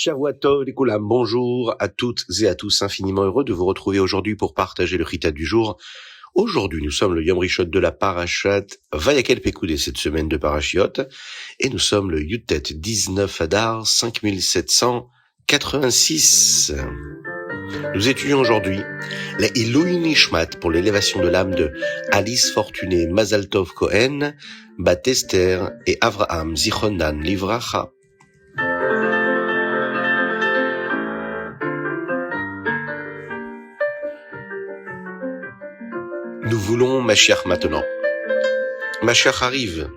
Shavuot les Koulam, bonjour à toutes et à tous, infiniment heureux de vous retrouver aujourd'hui pour partager le Chitat du jour. Aujourd'hui, nous sommes le Yom Rishon de la Parashat Vayakel Pekoudé, cette semaine de Parashiot, et nous sommes le Yutet 19 Adar 5786. Nous étudions aujourd'hui la Ilui Nishmat pour l'élévation de l'âme de Alice Fortuné Mazaltov Cohen, Bat Esther et Avraham Zichonan Livracha. Nous voulons Mashiach maintenant. Mashiach arrive.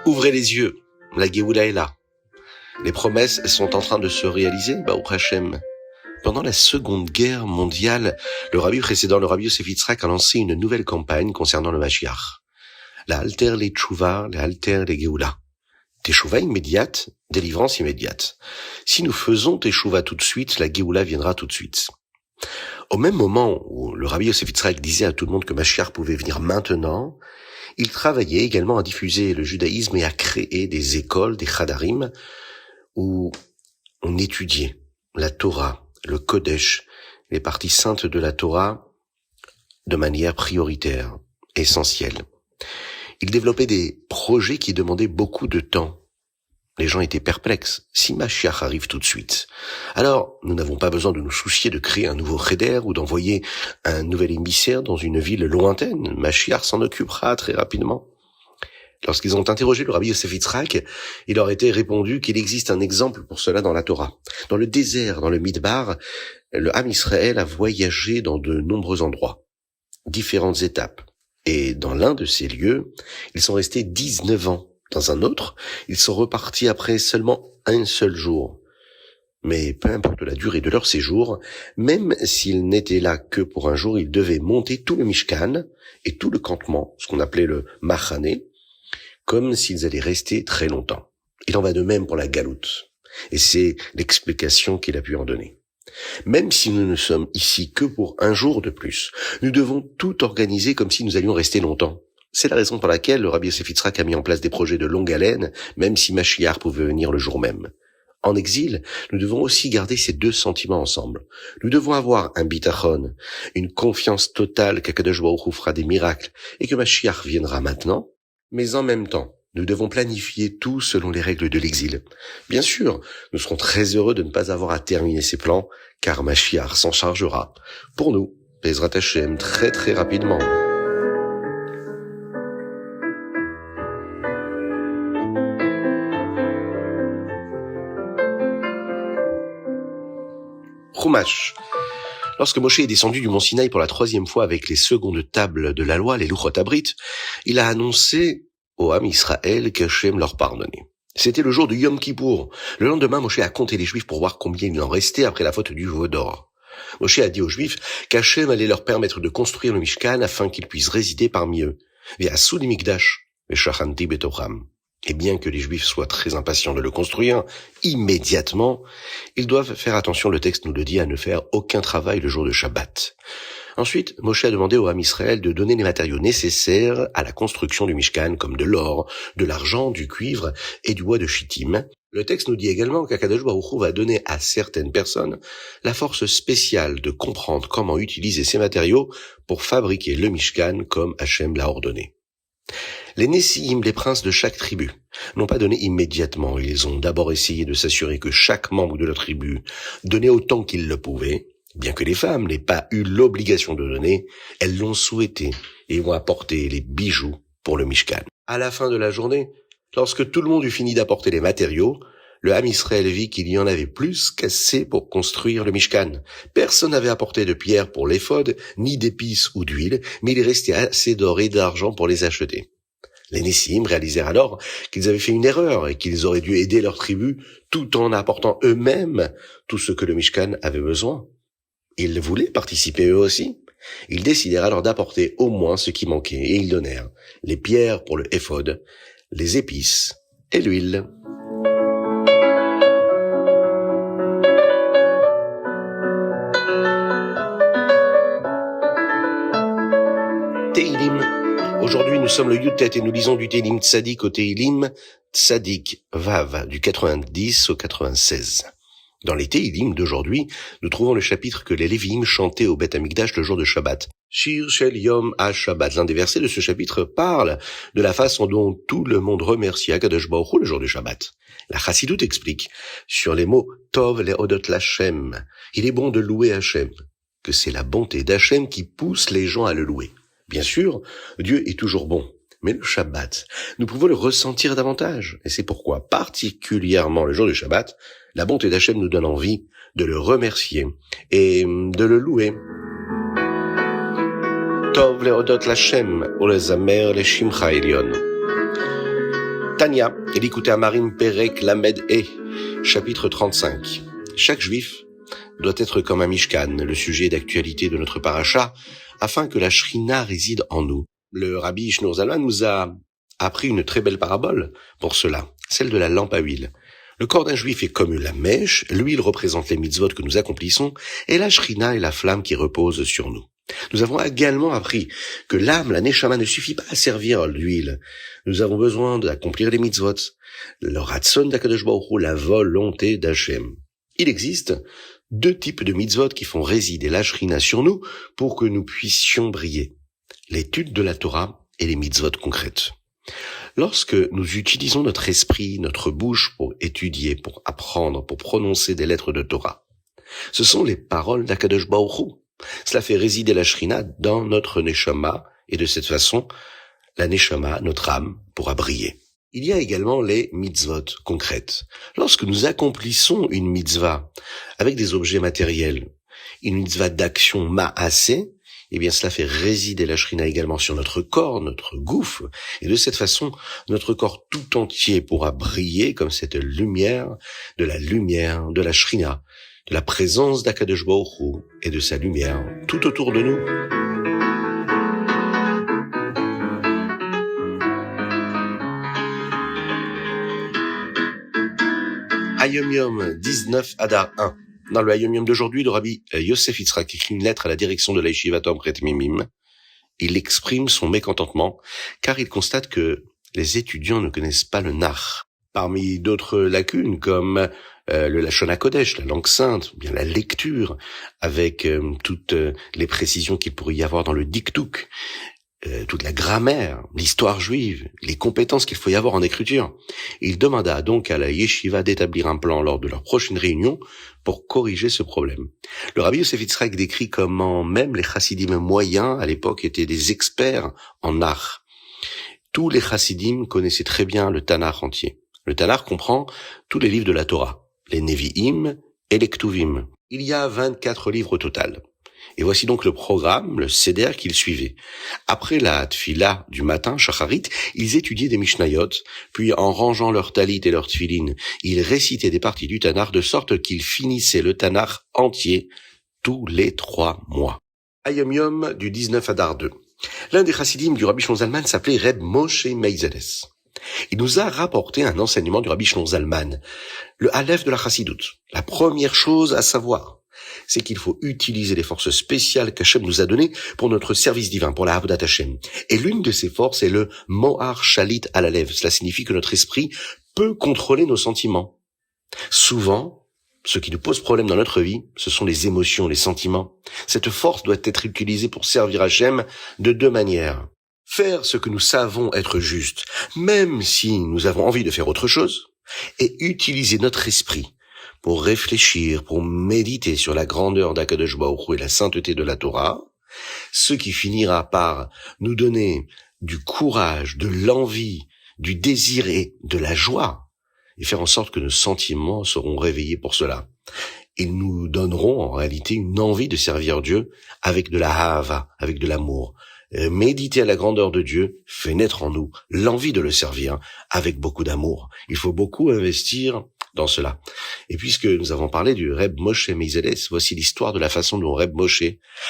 Ouvrez les yeux. La Géoula est là. Les promesses sont en train de se réaliser, Baruch Hashem. Pendant la Seconde Guerre mondiale, le rabbi précédent, le rabbi Yosef Yitzhak, a lancé une nouvelle campagne concernant le Mashiach. La Alter les Tchouva, la Alter les Géoula. Teshuva immédiate, délivrance immédiate. Si nous faisons Teshuva tout de suite, la Géoula viendra tout de suite. Au même moment où le rabbi Yosef Yitzhak disait à tout le monde que Mashiach pouvait venir maintenant, il travaillait également à diffuser le judaïsme et à créer des écoles, des chadarim, où on étudiait la Torah, le Kodesh, les parties saintes de la Torah de manière prioritaire, essentielle. Il développait des projets qui demandaient beaucoup de temps. Les gens étaient perplexes. Si Mashiach arrive tout de suite, alors nous n'avons pas besoin de nous soucier de créer un nouveau cheder ou d'envoyer un nouvel émissaire dans une ville lointaine. Mashiach s'en occupera très rapidement. Lorsqu'ils ont interrogé le rabbi Yosef Yitzhak, il leur était répondu qu'il existe un exemple pour cela dans la Torah. Dans le désert, dans le Midbar, le Ham Israël a voyagé dans de nombreux endroits, différentes étapes. Et dans l'un de ces lieux, ils sont restés 19 ans. Dans un autre, ils sont repartis après seulement un seul jour. Mais peu importe la durée de leur séjour, même s'ils n'étaient là que pour un jour, ils devaient monter tout le Mishkan et tout le campement, ce qu'on appelait le Machané, comme s'ils allaient rester très longtemps. Il en va de même pour la galoute. Et c'est l'explication qu'il a pu en donner. Même si nous ne sommes ici que pour un jour de plus, nous devons tout organiser comme si nous allions rester longtemps. C'est la raison pour laquelle le rabbi Yosef Yitzhak a mis en place des projets de longue haleine, même si Mashiach pouvait venir le jour même. En exil, nous devons aussi garder ces deux sentiments ensemble. Nous devons avoir un bitachon, une confiance totale qu'Akadosh Baruch Hu fera des miracles et que Mashiach viendra maintenant, mais en même temps, nous devons planifier tout selon les règles de l'exil. Bien sûr, nous serons très heureux de ne pas avoir à terminer ces plans, car Mashiach s'en chargera. Pour nous, Bezrat Hashem, très très rapidement. Chumash. Lorsque Moshe est descendu du mont Sinaï pour la 3e fois avec les secondes tables de la loi, les Luchot Abrit, il a annoncé au Ham Israël qu'Hachem leur pardonnait. C'était le jour de Yom Kippour. Le lendemain, Moshe a compté les Juifs pour voir combien il en restait après la faute du veau d'or. Moshe a dit aux Juifs qu'Hachem allait leur permettre de construire le Mishkan afin qu'ils puissent résider parmi eux. Ve'asu limikdash ve'shachanti betocham. Et bien que les Juifs soient très impatients de le construire, immédiatement, ils doivent faire attention, le texte nous le dit, à ne faire aucun travail le jour de Shabbat. Ensuite, Moshe a demandé au Ham Israël de donner les matériaux nécessaires à la construction du Mishkan, comme de l'or, de l'argent, du cuivre et du bois de chittim. Le texte nous dit également qu'Akadosh Baruch Hu va donner à certaines personnes la force spéciale de comprendre comment utiliser ces matériaux pour fabriquer le Mishkan comme Hachem l'a ordonné. Les Nessiim, les princes de chaque tribu, n'ont pas donné immédiatement. Ils ont d'abord essayé de s'assurer que chaque membre de la tribu donnait autant qu'il le pouvait. Bien que les femmes n'aient pas eu l'obligation de donner, elles l'ont souhaité et ont apporté les bijoux pour le Mishkan. À la fin de la journée, lorsque tout le monde eut fini d'apporter les matériaux, le Ham Israël vit qu'il y en avait plus qu'assez pour construire le Mishkan. Personne n'avait apporté de pierre pour l'éphod, ni d'épices ou d'huile, mais il restait assez d'or et d'argent pour les acheter. Les Nessim réalisèrent alors qu'ils avaient fait une erreur et qu'ils auraient dû aider leur tribu tout en apportant eux-mêmes tout ce que le Mishkan avait besoin. Ils voulaient participer eux aussi. Ils décidèrent alors d'apporter au moins ce qui manquait et ils donnèrent les pierres pour le éphod, les épices et l'huile. Teilim. Aujourd'hui, nous sommes le Yutet et nous lisons du Teilim Tzadik au Teilim Tzadik Vav, du 90 au 96. Dans les Tehillim d'aujourd'hui, nous trouvons le chapitre que les Lévi'im chantaient au Beth Amikdash le jour de Shabbat. Shir Shel Yom HaShabbat. L'un des versets de ce chapitre parle de la façon dont tout le monde remercie Akadosh Baruch Hu le jour de Shabbat. La Chassidoute explique sur les mots Tov le'odot l'Hashem. Il est bon de louer Hachem, que c'est la bonté d'Hachem qui pousse les gens à le louer. Bien sûr, Dieu est toujours bon. Mais le Shabbat, nous pouvons le ressentir davantage. Et c'est pourquoi, particulièrement le jour du Shabbat, la bonté d'Hachem nous donne envie de le remercier et de le louer. Tov le'odot l'Hashem, ulezamer le'shimcha elyon. Tania, Likutei Amarim Perek Lamed E, chapitre 35. Chaque juif doit être comme un Mishkan, le sujet d'actualité de notre paracha, afin que la Shrina réside en nous. Le Rabbi Shneur Zalman nous a appris une très belle parabole pour cela, celle de la lampe à huile. Le corps d'un juif est comme la mèche, l'huile représente les mitzvot que nous accomplissons, et la Shrina est la flamme qui repose sur nous. Nous avons également appris que l'âme, la neshama, ne suffit pas à servir l'huile. Nous avons besoin d'accomplir les mitzvot, le ratzon d'Akadosh Baruch Hu, la volonté d'Hachem. Il existe 2 types de mitzvot qui font résider la Shrina sur nous pour que nous puissions briller. L'étude de la Torah et les mitzvot concrètes. Lorsque nous utilisons notre esprit, notre bouche pour étudier, pour apprendre, pour prononcer des lettres de Torah, ce sont les paroles d'Akadosh Baruch Hu. Cela fait résider la Shrina dans notre neshama et de cette façon, la neshama, notre âme, pourra briller. Il y a également les mitzvot concrètes. Lorsque nous accomplissons une mitzvah avec des objets matériels, une mitzvah d'action ma'aseh, eh bien cela fait résider la Shrina également sur notre corps, notre gouffre, et de cette façon, notre corps tout entier pourra briller comme cette lumière de la Shrina, de la présence d'Akadosh Baruch Hu et de sa lumière tout autour de nous. Hayom Yom 19 Adar 1. Dans le Hayom Yom d'aujourd'hui, le Rabbi Yosef Yitzhak écrit une lettre à la direction de la Yeshiva Tomret Mimim. Il exprime son mécontentement car il constate que les étudiants ne connaissent pas le Nach. Parmi d'autres lacunes comme le Lashon HaKodesh, la langue sainte, bien la lecture, avec toutes les précisions qu'il pourrait y avoir dans le diktuk, toute la grammaire, l'histoire juive, les compétences qu'il faut y avoir en écriture. Il demanda donc à la yeshiva d'établir un plan lors de leur prochaine réunion pour corriger ce problème. Le Rabbi Yosef Yitzhak décrit comment même les chassidim moyens à l'époque étaient des experts en art. Tous les chassidim connaissaient très bien le Tanakh entier. Le Tanakh comprend tous les livres de la Torah, les Nevi'im et les Ktuvim. Il y a 24 livres au total. Et voici donc le programme, le seder qu'ils suivaient. Après la tfila du matin, shacharit, ils étudiaient des mishnayot, puis en rangeant leur talit et leur tfilin, ils récitaient des parties du Tanakh de sorte qu'ils finissaient le Tanakh entier tous les 3 mois. Hayom Yom du 19 Adar 2. L'un des chassidim du Rabbi Shneur Zalman s'appelait Reb Moshe Meizedes. Il nous a rapporté un enseignement du Rabbi Shneur Zalman, le Aleph de la chassidoute. La première chose à savoir, c'est qu'il faut utiliser les forces spéciales qu'Hachem nous a données pour notre service divin, pour la Avodat Hachem. Et l'une de ces forces est le Mohar Shalit Alalev. Cela signifie que notre esprit peut contrôler nos sentiments. Souvent, ce qui nous pose problème dans notre vie, ce sont les émotions, les sentiments. Cette force doit être utilisée pour servir Hachem de 2 manières. Faire ce que nous savons être juste, même si nous avons envie de faire autre chose, et utiliser notre esprit pour réfléchir, pour méditer sur la grandeur d'Akadosh Baruch Hu et la sainteté de la Torah, ce qui finira par nous donner du courage, de l'envie, du désir et de la joie, et faire en sorte que nos sentiments seront réveillés pour cela. Ils nous donneront en réalité une envie de servir Dieu avec de la hava, avec de l'amour. Méditer à la grandeur de Dieu fait naître en nous l'envie de le servir avec beaucoup d'amour. Il faut beaucoup investir dans cela. Et puisque nous avons parlé du Reb Moshe Meizedes, voici l'histoire de la façon dont Reb Moshe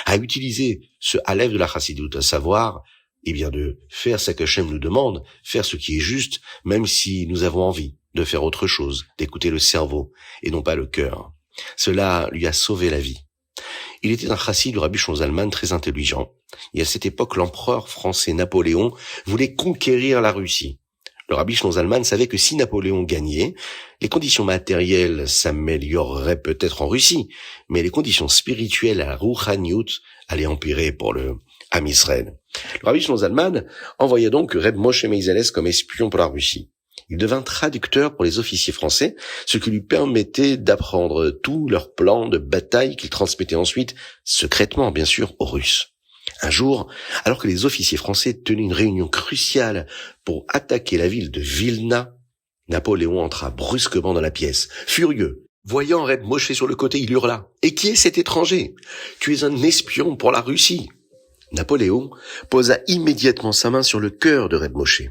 a utilisé ce Aleph de la Chassidoute, à savoir, de faire ce qu'Hachem nous demande, faire ce qui est juste, même si nous avons envie de faire autre chose, d'écouter le cerveau et non pas le cœur. Cela lui a sauvé la vie. Il était un chassid du Rabbi Shneur Zalman très intelligent. Et à cette époque, l'empereur français Napoléon voulait conquérir la Russie. Le Rabbi Shneur Zalman savait que si Napoléon gagnait, les conditions matérielles s'amélioreraient peut-être en Russie, mais les conditions spirituelles à la Rouhaniout allaient empirer pour le Am Israël. Le Rabbi Shneur Zalman envoya donc Reb Moshe Meizales comme espion pour la Russie. Il devint traducteur pour les officiers français, ce qui lui permettait d'apprendre tous leurs plans de bataille qu'il transmettait ensuite, secrètement bien sûr, aux Russes. Un jour, alors que les officiers français tenaient une réunion cruciale pour attaquer la ville de Vilna, Napoléon entra brusquement dans la pièce, furieux. Voyant Reb Moshe sur le côté, il hurla « Et qui est cet étranger ? Tu es un espion pour la Russie !» Napoléon posa immédiatement sa main sur le cœur de Reb Moshe.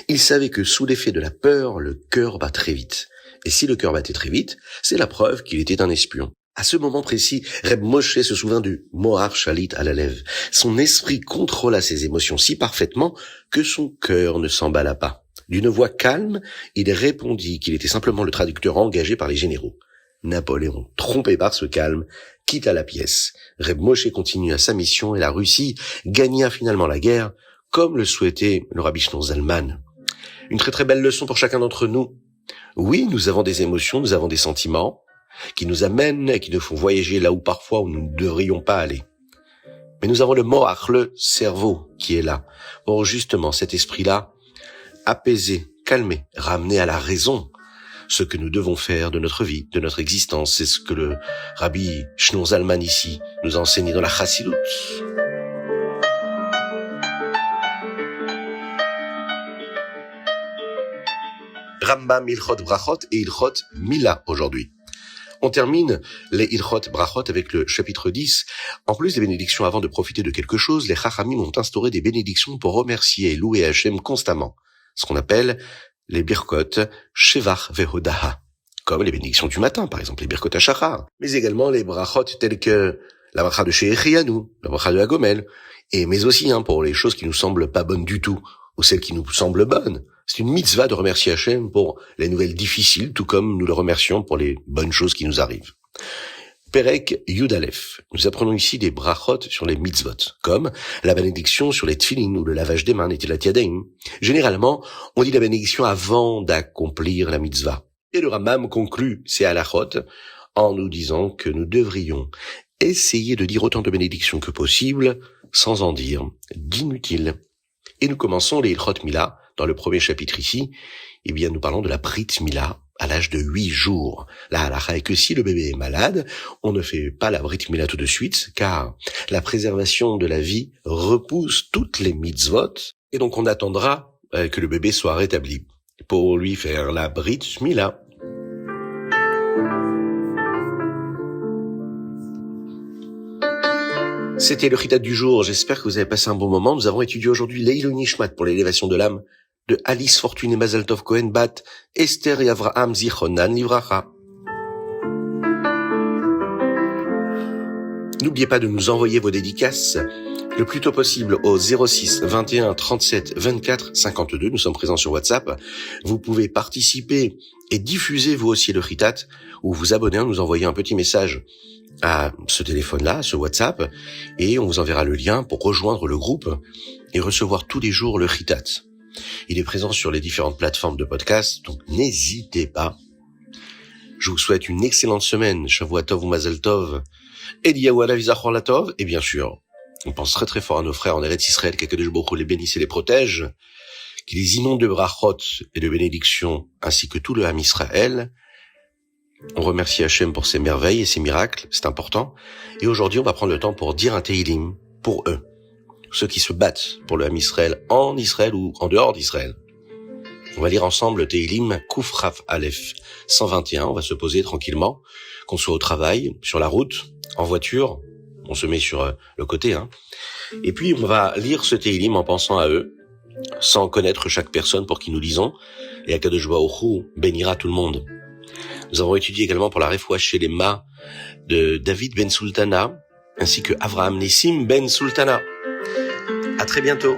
Il savait que sous l'effet de la peur, le cœur bat très vite. Et si le cœur battait très vite, c'est la preuve qu'il était un espion. À ce moment précis, Reb Moshe se souvint du Mohar Shalit à la lèvre. Son esprit contrôla ses émotions si parfaitement que son cœur ne s'emballa pas. D'une voix calme, il répondit qu'il était simplement le traducteur engagé par les généraux. Napoléon, trompé par ce calme, quitta la pièce. Reb Moshe continua sa mission et la Russie gagna finalement la guerre, comme le souhaitait le Rabbi Shneur Zalman. Une très très belle leçon pour chacun d'entre nous. Oui, nous avons des émotions, nous avons des sentiments qui nous amènent et qui nous font voyager là où parfois où nous ne devrions pas aller. Mais nous avons le mohar, le cerveau, qui est là, pour justement cet esprit-là apaiser, calmer, ramener à la raison ce que nous devons faire de notre vie, de notre existence. C'est ce que le Rabbi Shneur Zalman ici nous a enseigné dans la Chassidut. Rambam Ilchot Brachot et Ilchot Mila aujourd'hui. On termine les Ilchot Brachot avec le chapitre 10. En plus des bénédictions avant de profiter de quelque chose, les Chachamim ont instauré des bénédictions pour remercier et louer Hachem constamment. Ce qu'on appelle les Birkot Shevach Vehodaha. Comme les bénédictions du matin, par exemple les Birkot HaShachar. Mais également les Brachot telles que la bracha de Shehechianu, la bracha de Hagomel. Mais aussi pour les choses qui nous semblent pas bonnes du tout, ou celles qui nous semblent bonnes. C'est une mitzvah de remercier Hachem pour les nouvelles difficiles, tout comme nous le remercions pour les bonnes choses qui nous arrivent. Perek Yud Aleph. Nous apprenons ici des brachot sur les mitzvot, comme la bénédiction sur les tfilin ou le lavage des mains, Netilat Yadayim. Généralement, on dit la bénédiction avant d'accomplir la mitzvah. Et le Rambam conclut ces halachot en nous disant que nous devrions essayer de dire autant de bénédictions que possible sans en dire d'inutiles. Et nous commençons les Ilchot Mila. Dans le premier chapitre ici, nous parlons de la Brit Mila à l'âge de 8 jours. La halacha est que si le bébé est malade, on ne fait pas la Brit Mila tout de suite, car la préservation de la vie repousse toutes les mitzvot, et donc on attendra que le bébé soit rétabli pour lui faire la Brit Mila. C'était le Chitat du jour, j'espère que vous avez passé un bon moment. Nous avons étudié aujourd'hui Leilou Nishmat pour l'élévation de l'âme de Alice Fortune et Mazal Tov Cohen Bat, Esther et Avraham Zichronan Livracha. N'oubliez pas de nous envoyer vos dédicaces le plus tôt possible au 06 21 37 24 52. Nous sommes présents sur WhatsApp. Vous pouvez participer et diffuser vous aussi le Chitat ou vous abonner en nous envoyant un petit message à ce téléphone-là, à ce WhatsApp, et on vous enverra le lien pour rejoindre le groupe et recevoir tous les jours le Chitat. Il est présent sur les différentes plateformes de podcast, donc n'hésitez pas. Je vous souhaite une excellente semaine, Shavua Tov ou Mazel Tov, Eliyahu Alav Zachor Latov, et bien sûr, on pense très très fort à nos frères en Eretz Israël, qu'Akadosh Baruch Hu les bénisse et les protège, qu'il les inonde de brachot et de bénédictions, ainsi que tout le Ham Israël. On remercie Hachem pour ses merveilles et ses miracles, c'est important. Et aujourd'hui, on va prendre le temps pour dire un Teilim pour eux, ceux qui se battent pour le Ham Israël en Israël ou en dehors d'Israël. On va lire ensemble le Teilim Kuf Raf Aleph 121. On va se poser tranquillement, qu'on soit au travail, sur la route, en voiture. On se met sur le côté, Et puis, on va lire ce Teilim en pensant à eux, sans connaître chaque personne pour qui nous lisons. Et Akadosh Baruch Hu bénira tout le monde. Nous avons étudié également pour la Refoua chez les Ma de David Ben Sultana, ainsi que Avraham Nissim Ben Sultana. À très bientôt.